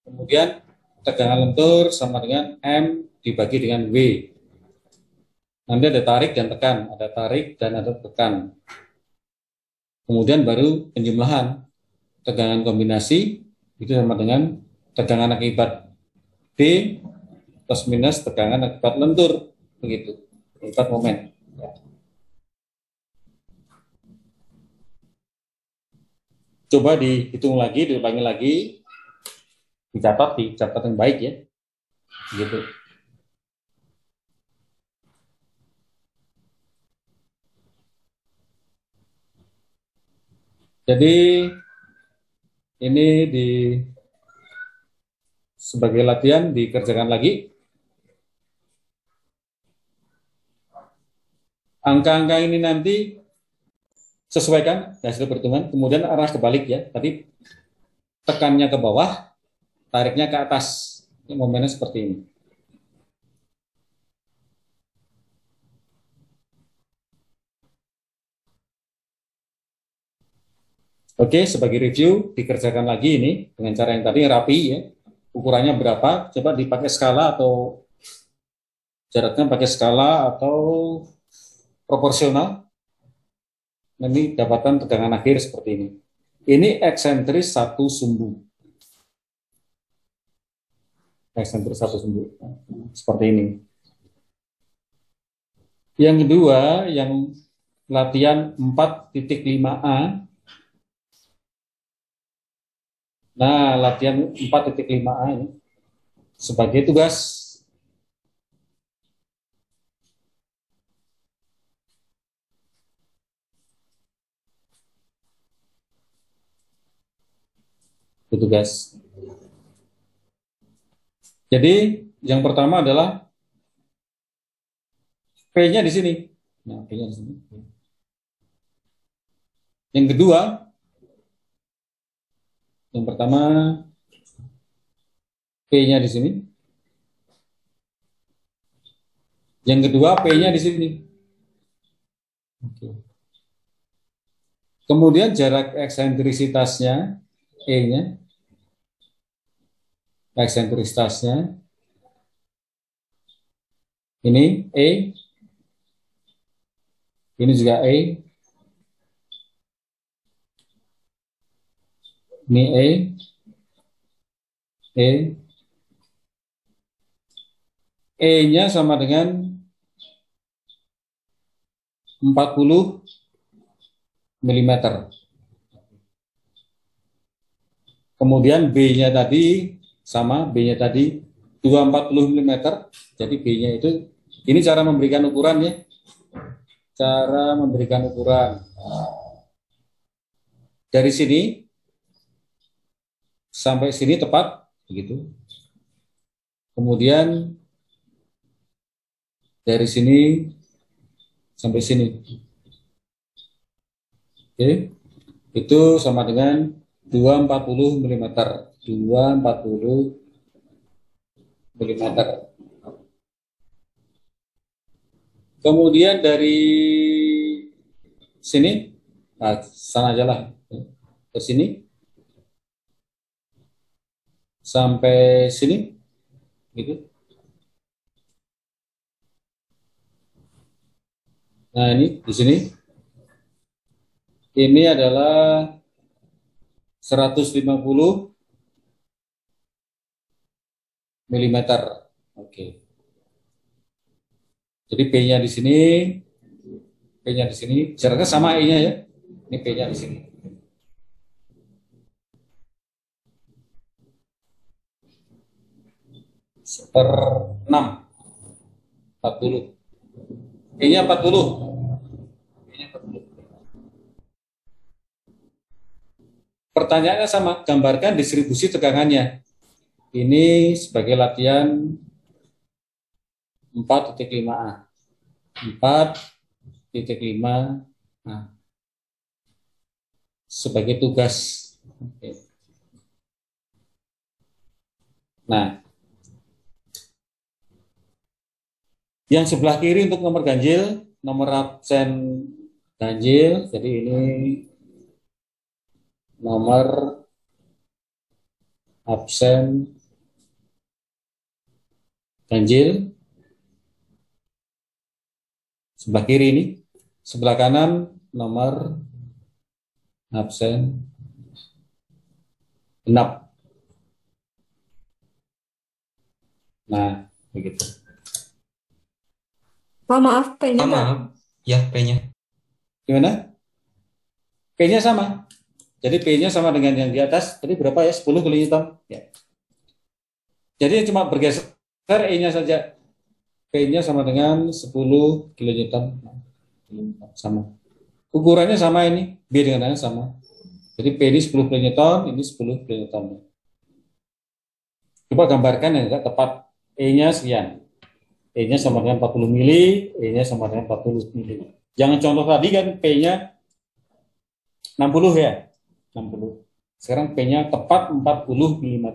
Kemudian tegangan lentur sama dengan M dibagi dengan W. Nanti ada tarik dan tekan, ada tarik dan ada tekan. Kemudian baru penjumlahan tegangan kombinasi Itu sama dengan tegangan akibat B plus minus tegangan akibat lentur, begitu, akibat momen. Ya. Coba dihitung lagi, diulangi lagi, dicatat yang baik ya, gitu. Jadi ini sebagai latihan dikerjakan lagi. Angka-angka ini nanti sesuaikan hasil perhitungan, kemudian arah kebalik ya. Tadi tekannya ke bawah, tariknya ke atas. Ini momennya seperti ini. Oke, sebagai review dikerjakan lagi ini dengan cara yang tadi rapi ya. Ukurannya berapa? Coba dipakai skala atau jaraknya pakai skala atau proporsional. Ini dapatkan tegangan akhir seperti ini. Ini eksentris satu sumbu. Eksentris satu sumbu. Seperti ini. Yang kedua, yang latihan 4.5a. Nah, latihan 4.5a ini sebagai tugas. Tugas. Jadi, yang pertama adalah P-nya di sini. Nah, P-nya di sini. Yang kedua, yang pertama P-nya di sini. Yang kedua P-nya di sini. Oke. Kemudian jarak eksentrisitasnya E-nya. Eksentrisitasnya ini E. Ini juga E. Ini E. E. E-nya sama dengan 40 mm. Kemudian B-nya tadi sama, B-nya tadi 240 mm. Jadi B-nya itu, ini cara memberikan ukuran ya. Cara memberikan ukuran. Dari sini sampai sini tepat, begitu. Kemudian dari sini sampai sini. Oke. Itu sama dengan 240 mm. 240 mm. Kemudian dari sini, nah, sana aja lah, ke sini sampai sini, gitu. Nah ini di sini, ini adalah 150 mm. Oke. Jadi P-nya di sini, P-nya di sini, jaraknya sama E-nya ya. Ini P-nya di sini. Per 6, 40. E-nya 40. E-nya 40. Pertanyaannya sama, gambarkan distribusi tegangannya. Ini sebagai latihan 4.5a. 4.5a. Sebagai tugas. Oke. Nah, yang sebelah kiri untuk nomor ganjil, nomor absen ganjil. Jadi ini nomor absen ganjil. Sebelah kiri ini. Sebelah kanan nomor absen genap. Nah, begitu. Pak, maaf, P-nya Ah, berapa? maaf. Ya, P-nya. Gimana? P-nya sama. Jadi P-nya sama dengan yang di atas. Tadi berapa ya? 10 kilonewton. Ya. Jadi cuma bergeser E-nya saja. P-nya sama dengan 10 kilonewton. Sama. Ukurannya sama ini. B dengan A sama. Jadi P ini 10 kilonewton, ini 10 kilonewton. Coba gambarkan yang enggak tepat. E-nya sekian. E-nya sama dengan 40 mili, E-nya sama dengan 40 mili. Jangan contoh tadi kan P-nya 60 ya. 60. Sekarang P-nya tepat 40 mm.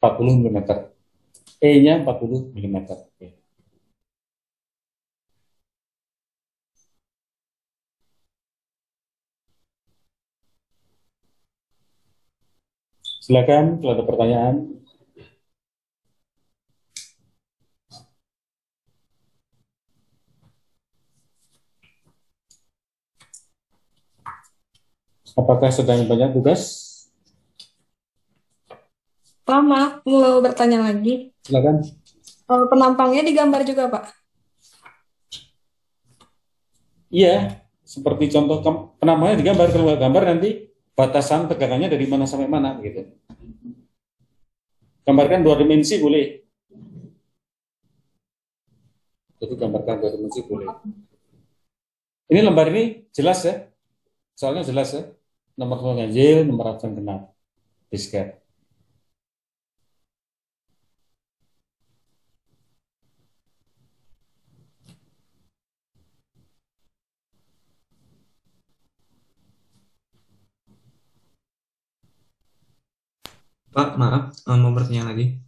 40 mm. E-nya 40 mm. Oke. Silakan kalau ada pertanyaan. Apakah sedang banyak tugas? Pak, maaf, mau bertanya lagi. Silakan. Penampangnya digambar juga, Pak? Iya, seperti contoh penampangnya digambar. Kalau nggak gambar nanti batasan tegangannya dari mana sampai mana gitu. Gambarkan 2 dimensi boleh. Jadi gambarkan 2 dimensi boleh. Ini lembar ini jelas ya, soalnya jelas ya. Nomor telepon ganjil, nomor absen genap, disket. Pak, maaf, mau bertanya lagi.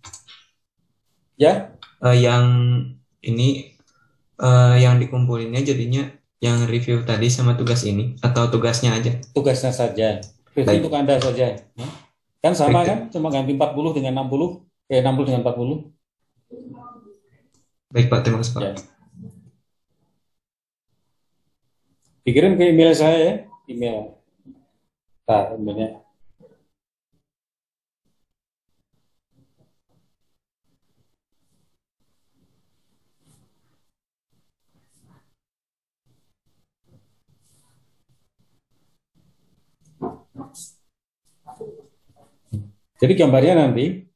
Ya, Yang ini, yang dikumpulinnya jadinya yang review tadi sama tugas ini atau tugasnya aja? tugasnya saja. Review Baik. untuk Anda saja. Ya. Kan sama Baik. kan, cuma ganti 40 dengan 60, 60 dengan 40. Baik, Pak. Terima kasih, Pak. Ya. Dikirim ke email saya ya, email. Nah, emailnya. Jadi gambarnya nanti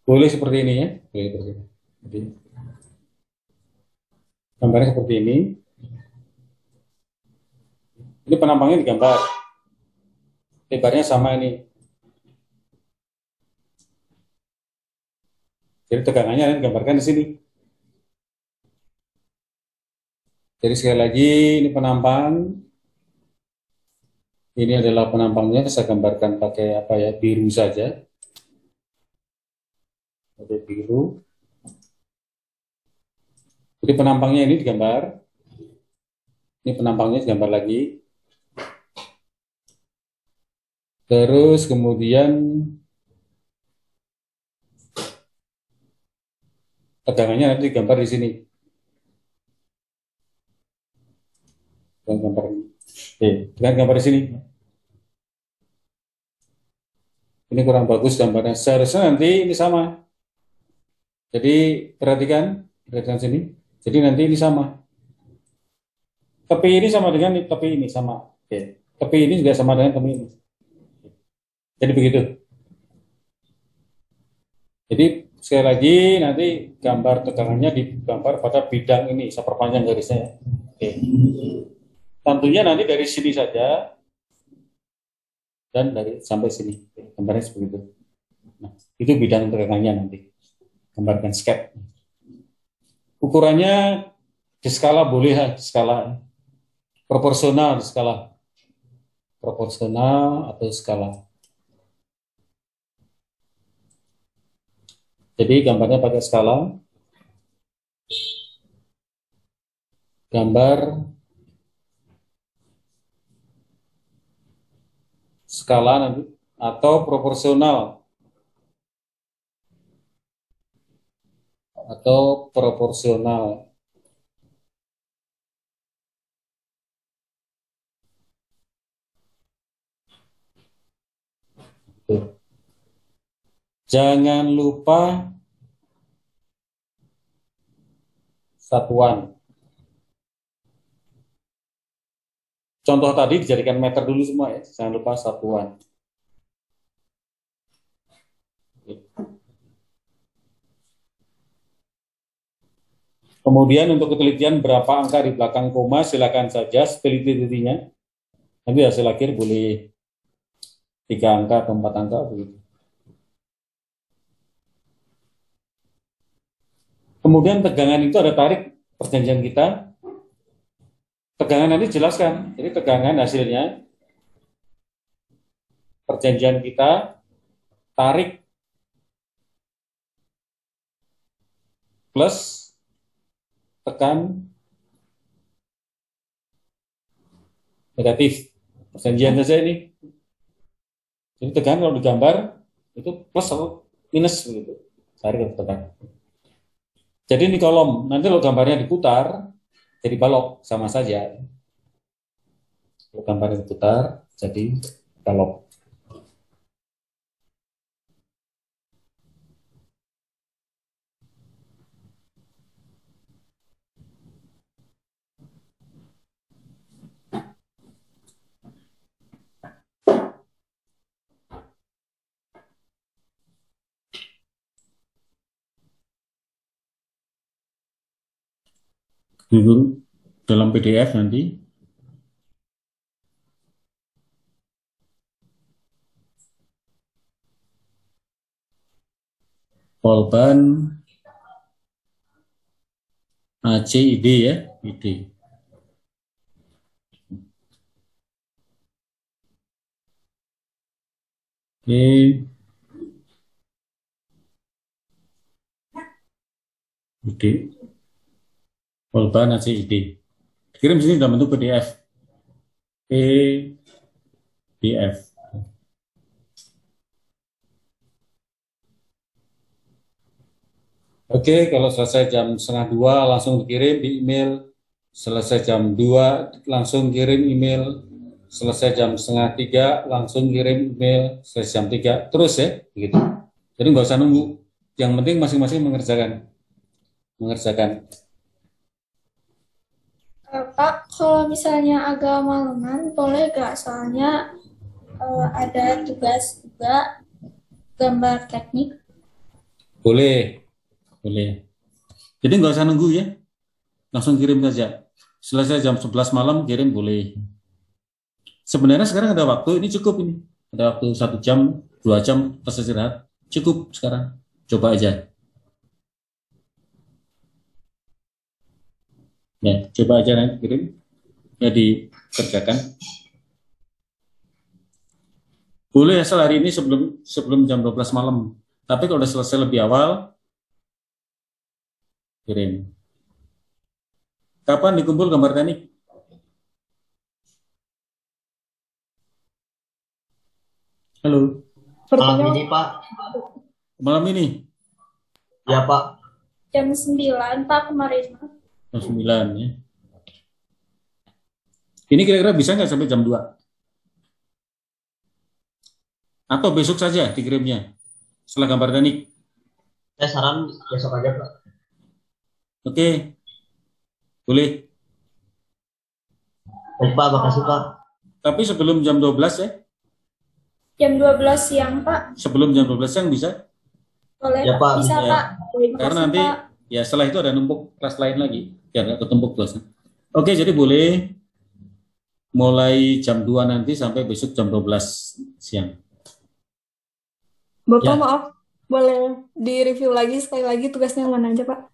boleh seperti ini ya, boleh seperti ini. Jadi, gambarnya seperti ini. Ini penampangnya digambar. Lebarnya sama ini. Jadi tegangannya nanti digambarkan di sini. Jadi sekali lagi ini penampang. Ini adalah penampangnya. Saya gambarkan pakai apa ya, biru saja. Pakai biru. Jadi penampangnya ini digambar. Ini penampangnya digambar lagi. Terus kemudian tegangannya nanti digambar di sini. Dengan gambar ini. Oke, dengan gambar di sini. Ini kurang bagus gambarnya. Seharusnya nanti ini sama. Jadi perhatikan sini. Jadi nanti ini sama. Tepi ini sama dengan tepi ini sama. Oke. Tepi ini juga sama dengan tepi ini. Jadi begitu. Jadi sekali lagi nanti gambar tegangannya digambar pada bidang ini. Saya perpanjang garisnya. Oke. Tentunya nanti dari sini saja dan dari sampai sini. Gambarnya seperti itu. Nah, itu bidang tegangannya nanti. Gambarkan skep. Ukurannya di skala boleh ya, di skala proporsional, di skala proporsional atau skala. Jadi gambarnya pakai skala. Gambar skala nanti atau proporsional atau proporsional. Jangan lupa satuan. Contoh tadi dijadikan meter dulu semua ya, jangan lupa satuan. Kemudian untuk ketelitian berapa angka di belakang koma, silakan saja teliti-telitinya. Nanti hasil akhir boleh 3 angka atau 4 angka begitu. Kemudian tegangan itu ada tarik perjanjian kita. Tegangan nanti jelaskan. Jadi tegangan hasilnya perjanjian kita tarik plus tekan negatif. Perjanjian saja ini. Jadi tegangan kalau digambar itu plus atau minus begitu. Tarik atau tekan. Jadi ini kolom. Nanti kalau gambarnya diputar jadi balok sama saja. Kalau gambarnya diputar jadi balok. Dulu dalam PDF nanti polban ACID ya, ID. Oke. ID. Polban ACID. Kirim sini dalam bentuk PDF. PDF. Oke, kalau selesai jam 1:30 langsung dikirim di email. Selesai jam 2 langsung kirim email. Selesai jam 2:30 langsung kirim email. Selesai jam 3 terus ya, begitu. Jadi nggak usah nunggu. Yang penting masing-masing mengerjakan. Pak, kalau misalnya agak malaman, boleh gak? Soalnya ada tugas juga gambar teknik. Boleh. Jadi nggak usah nunggu ya. Langsung kirim saja. Selesai jam 11 malam kirim boleh. Sebenarnya sekarang ada waktu, ini cukup ini. Ada waktu 1 jam, 2 jam pas istirahat. Cukup sekarang. Coba aja. Ya, coba aja nanti kirim. Ya dikerjakan. Boleh asal hari ini sebelum jam 12 malam. Tapi kalau udah selesai lebih awal, kirim. Kapan dikumpul gambar teknik? Halo. Malam ini, Pak. Malam ini? Ya, Pak. Jam 9, Pak, kemarin. Jam 9 ya. Ini kira-kira bisa nggak sampai jam 2? Atau besok saja dikirimnya setelah gambar teknik? Saya saran besok aja, Pak. Oke. Boleh. Baik, Pak. Makasih, Pak. Tapi sebelum jam 12 ya? Jam 12 siang, Pak. Sebelum jam 12 siang bisa? Boleh, Ya, Pak. bisa, Ya. Pak. Karena Makasih, nanti Pak. ya setelah itu ada numpuk kelas lain lagi. Ya nggak ketumpuk kelasnya. Oke, jadi boleh mulai jam 2 nanti sampai besok jam 12 siang. Bapak Ya. maaf, boleh di-review lagi sekali lagi tugasnya mana aja, Pak?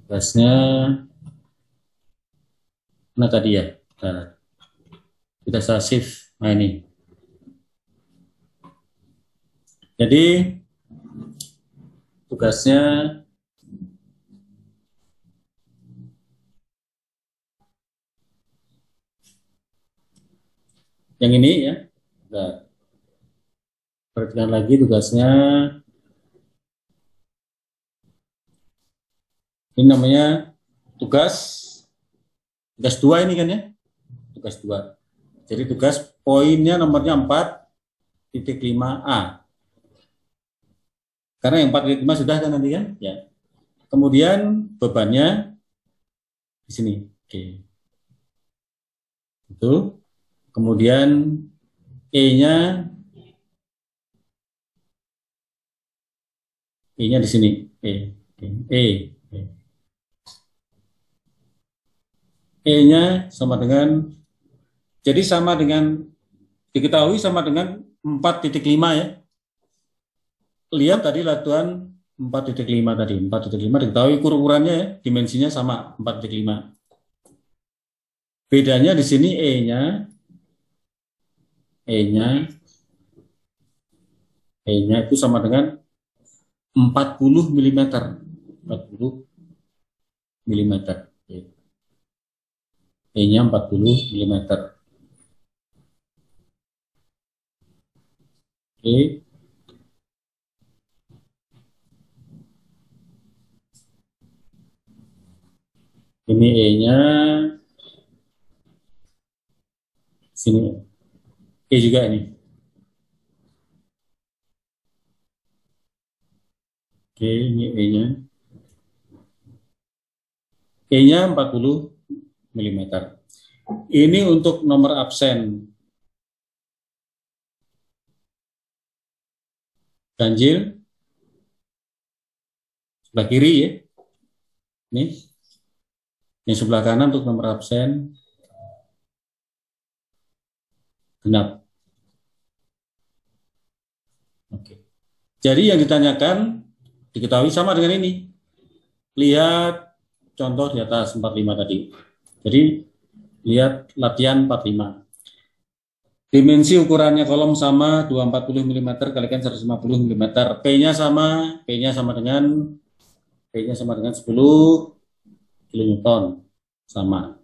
Tugasnya mana tadi ya? Nah, kita save. Nah ini. Jadi tugasnya Yang ini ya. Nah, perhatikan lagi tugasnya. Ini namanya tugas 2 ini kan ya. Tugas 2. Jadi tugas poinnya nomornya 4.5a. Karena yang 4.5 sudah kan nanti kan? Ya. Kemudian bebannya di sini. Oke. Itu. Kemudian E-nya di sini. E-nya sama dengan, jadi sama dengan, diketahui sama dengan 4.5 ya. Lihat tadi latuan 4.5 tadi. 4.5 diketahui ukurannya ya, dimensinya sama 4.5. Bedanya di sini E-nya itu sama dengan 40 mm. 40 mm. E-nya 40 mm. Oke. Ini E-nya sini. E juga ini. Oke, ini E-nya. E-nya 40 mm. Ini untuk nomor absen. Ganjil sebelah kiri ya. Ini. Yang sebelah kanan untuk nomor absen genap. Oke. Jadi yang ditanyakan diketahui sama dengan ini. Lihat contoh di atas 45 tadi. Jadi lihat latihan 45. Dimensi ukurannya kolom sama 240 mm kalikan 150 mm. P-nya sama dengan 10 kilonewton sama.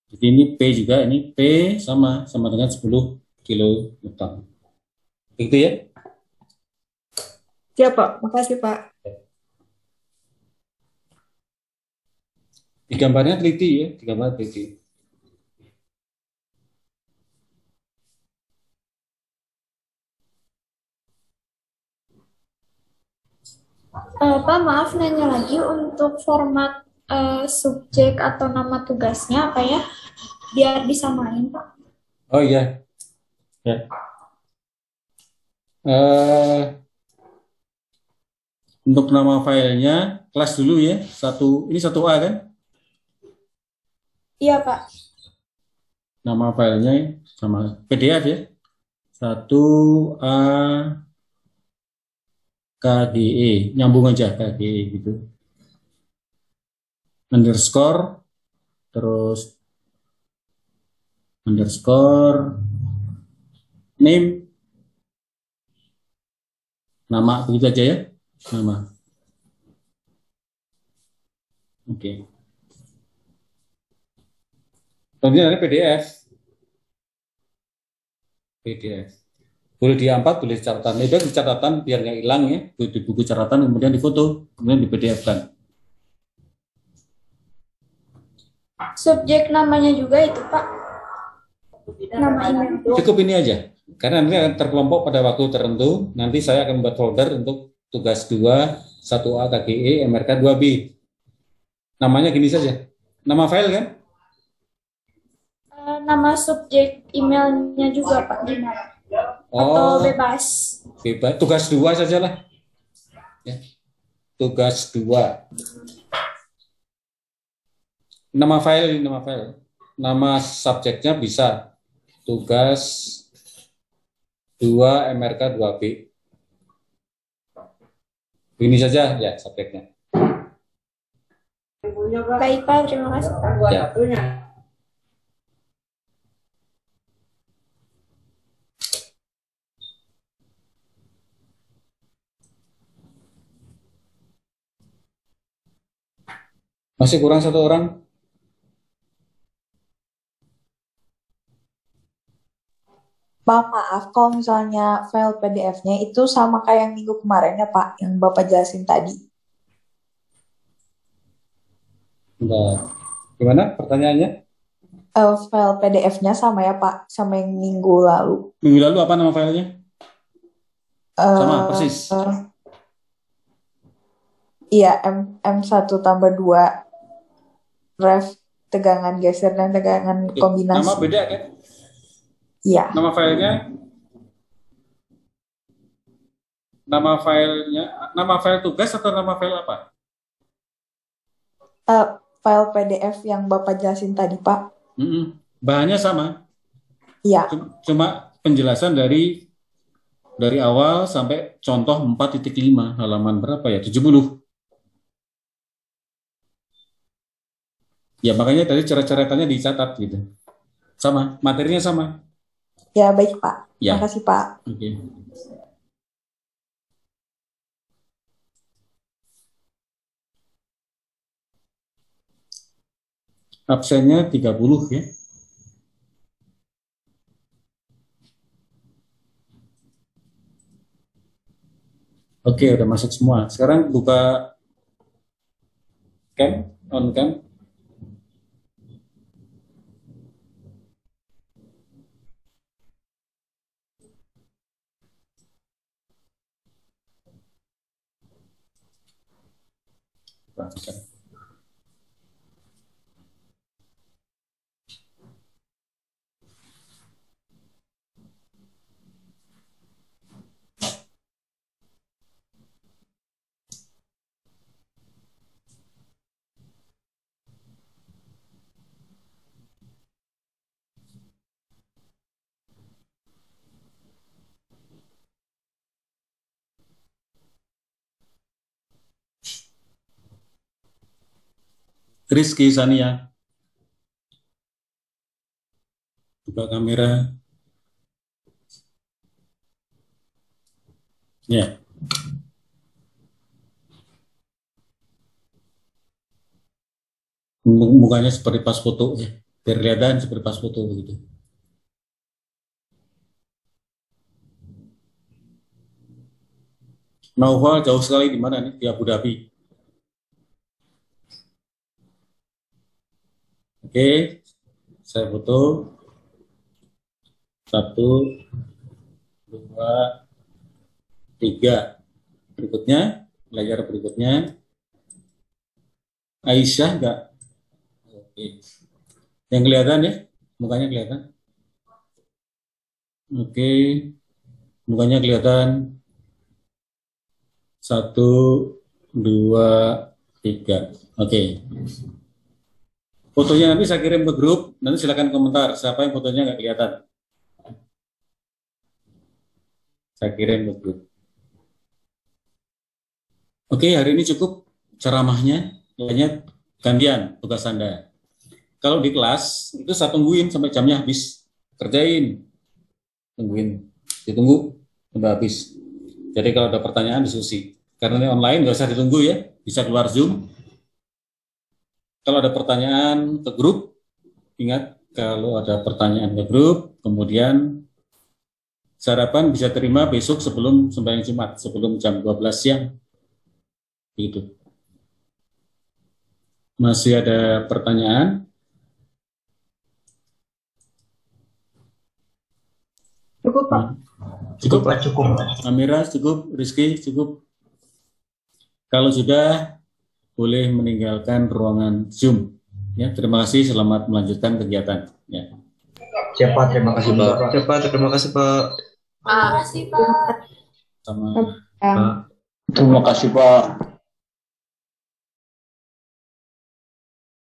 Jadi ini P juga, ini P sama dengan 10 kilonewton. Begitu ya? Siap, Pak. Makasih, Pak. Di gambarnya teliti ya, di gambar teliti. Pak, maaf nanya lagi untuk format subjek atau nama tugasnya apa ya? Biar disamain, Pak. Oh iya. Ya. Untuk nama filenya kelas dulu ya. Ini 1A kan? Iya, Pak. Nama filenya sama PDF ya. 1A KGE, nyambung aja KGE gitu. Underscore, terus underscore name, nama, begitu aja ya, nama. Oke. Kemudian ada PDF. Boleh di-A4, boleh di catatan. Lebih baik di catatan biar nggak hilang ya, di buku catatan, kemudian difoto, kemudian di PDF-kan. Subjek namanya juga itu, Pak. Nama email. Cukup ini aja. Karena nanti akan terkelompok pada waktu tertentu. Nanti saya akan membuat folder untuk tugas 2, 1A KGE, MRK 2B. Namanya gini saja. Nama file kan? Nama subjek emailnya juga, Pak. Gimana? Atau bebas? Bebas. Tugas 2 saja lah. Ya. Tugas 2. Nama file. Nama subjeknya bisa tugas 2 MRK 2B. Ini saja ya subjeknya. Baik, Pak. Terima kasih, Pak. Ya. Masih kurang 1 orang? Pak, maaf kalau misalnya file PDF-nya itu sama kayak yang minggu kemarin ya Pak, yang Bapak jelasin tadi. Bentar. Gimana pertanyaannya? File PDF-nya sama ya Pak, sama yang minggu lalu. Minggu lalu apa nama filenya? Sama, Eh, persis. Iya, M1 tambah 2 ref tegangan geser dan tegangan Nama kombinasi. beda kan? Iya, Nama filenya, nama file tugas atau nama file apa? file PDF yang Bapak jelasin tadi Pak. Bahannya sama, Iya, cuma penjelasan dari awal sampai contoh 4.5 halaman berapa ya? 70. Ya makanya tadi cara-caranya dicatat gitu. Sama, materinya sama. ya baik Pak. Ya. Makasih Pak. Oke. Absennya 30 ya. Oke, udah masuk semua. Sekarang buka cam, on cam. Rizky Sania. Buka kamera. Ya. Mukanya seperti pas foto ya. Biar kelihatan seperti pas foto begitu. Naufal jauh sekali di mana nih? Di Abu Dhabi. Oke, saya foto. 1, 2, 3. Berikutnya, layar berikutnya. Aisyah enggak? Oke. Yang kelihatan ya? Mukanya kelihatan? Oke. Mukanya kelihatan. 1, 2, 3. Oke. Fotonya nanti saya kirim ke grup. Nanti silakan komentar. Siapa yang fotonya nggak kelihatan? Saya kirim ke grup. Oke, hari ini cukup ceramahnya. Lainnya gantian tugas Anda. Kalau di kelas, itu saya tungguin sampai jamnya habis. Kerjain. Tungguin. Ditunggu sampai habis. Jadi kalau ada pertanyaan diskusi. Karena ini online, nggak usah ditunggu ya. Bisa keluar Zoom. Kalau ada pertanyaan ke grup, ingat kalau ada pertanyaan ke grup, kemudian sarapan bisa terima besok sebelum sembahyang Jumat, sebelum jam 12 siang. Gitu. Masih ada pertanyaan? Cukup, Pak. Cukup, Pak, cukup. Amira, cukup. Rizky, cukup. Kalau sudah, boleh meninggalkan ruangan Zoom. Ya, terima kasih. Selamat melanjutkan kegiatan. Ya. Siapa? Terima kasih Pak. Siapa? Terima kasih Pak. Terima kasih Pak. Sama. Pak. Terima kasih Pak.